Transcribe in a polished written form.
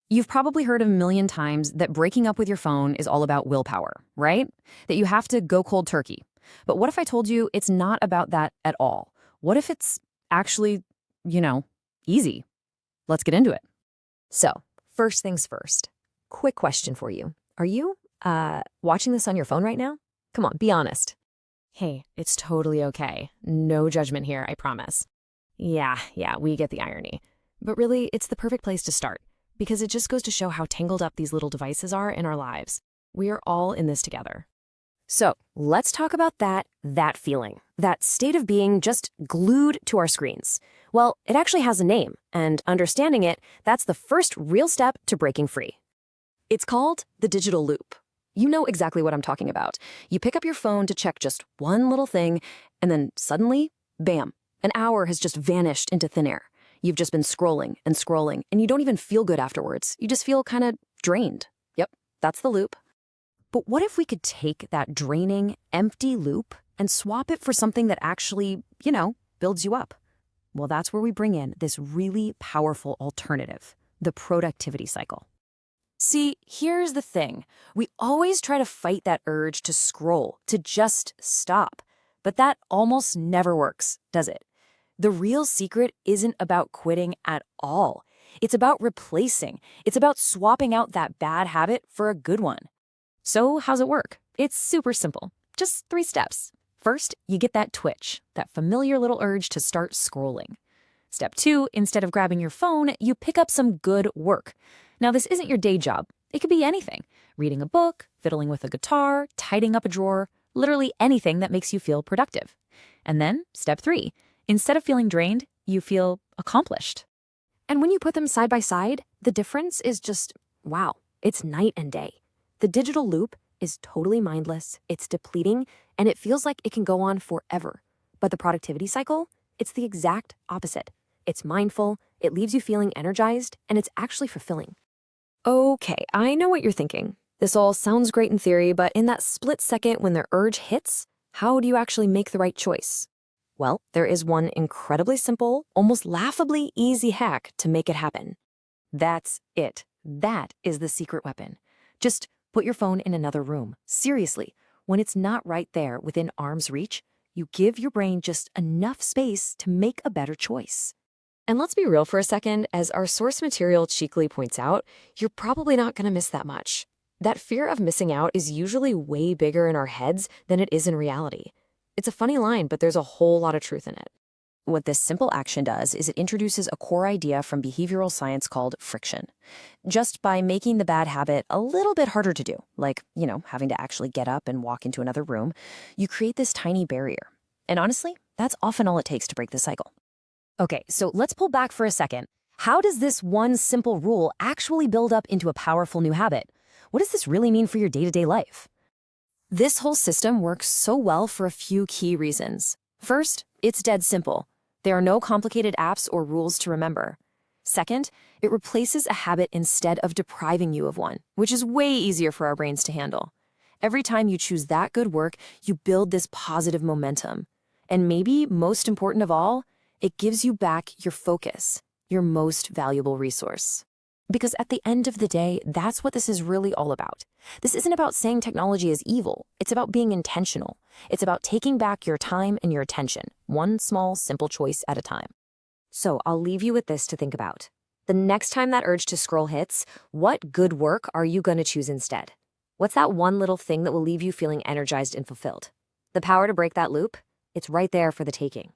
You've probably heard a million times that breaking up with your phone is all about willpower, right? That you have to go cold turkey. But what if I told you it's not about that at all? What if it's actually, you know, easy? Let's get into it. So, first things first. Quick question for you. Are you, watching this on your phone right now? Come on, be honest. Hey, it's totally okay. No judgment here, I promise. Yeah, we get the irony. But really, it's the perfect place to start, because it just goes to show how tangled up these little devices are in our lives. We are all in this together. So let's talk about that feeling, that state of being just glued to our screens. Well, it actually has a name, and understanding it, that's the first real step to breaking free. It's called the digital loop. You know exactly what I'm talking about. You pick up your phone to check just one little thing, and then suddenly, bam, an hour has just vanished into thin air. You've just been scrolling, and you don't even feel good afterwards. You just feel kind of drained. Yep, that's the loop. But what if we could take that draining, empty loop and swap it for something that actually, builds you up? Well, that's where we bring in this really powerful alternative, the productivity cycle. See, here's the thing. We always try to fight that urge to scroll, to just stop. But that almost never works, does it? The real secret isn't about quitting at all. It's about replacing. It's about swapping out that bad habit for a good one. So how's it work? It's super simple. Just 3 steps. First, you get that twitch, that familiar little urge to start scrolling. Step 2, instead of grabbing your phone, you pick up some good work. Now, this isn't your day job. It could be anything. Reading a book, fiddling with a guitar, tidying up a drawer, literally anything that makes you feel productive. And then, step 3, instead of feeling drained, you feel accomplished. And when you put them side by side, the difference is just, wow, it's night and day. The digital loop is totally mindless, it's depleting, and it feels like it can go on forever. But the productivity cycle, it's the exact opposite. It's mindful, it leaves you feeling energized, and it's actually fulfilling. Okay, I know what you're thinking. This all sounds great in theory, but in that split second when the urge hits, how do you actually make the right choice? Well, there is one incredibly simple, almost laughably easy hack to make it happen. That's it. That is the secret weapon. Just put your phone in another room. Seriously, when it's not right there within arm's reach, you give your brain just enough space to make a better choice. And let's be real for a second, as our source material cheekily points out, you're probably not going to miss that much. That fear of missing out is usually way bigger in our heads than it is in reality. It's a funny line, but there's a whole lot of truth in it. What this simple action does is it introduces a core idea from behavioral science called friction. Just by making the bad habit a little bit harder to do, like, having to actually get up and walk into another room, you create this tiny barrier. And honestly, that's often all it takes to break the cycle. Okay, so let's pull back for a second. How does this one simple rule actually build up into a powerful new habit? What does this really mean for your day-to-day life? This whole system works so well for a few key reasons. First, it's dead simple. There are no complicated apps or rules to remember. Second, it replaces a habit instead of depriving you of one, which is way easier for our brains to handle. Every time you choose that good work, you build this positive momentum. And maybe most important of all, it gives you back your focus, your most valuable resource. Because at the end of the day, that's what this is really all about. This isn't about saying technology is evil. It's about being intentional. It's about taking back your time and your attention, one small, simple choice at a time. So I'll leave you with this to think about. The next time that urge to scroll hits, what good work are you going to choose instead? What's that one little thing that will leave you feeling energized and fulfilled? The power to break that loop? It's right there for the taking.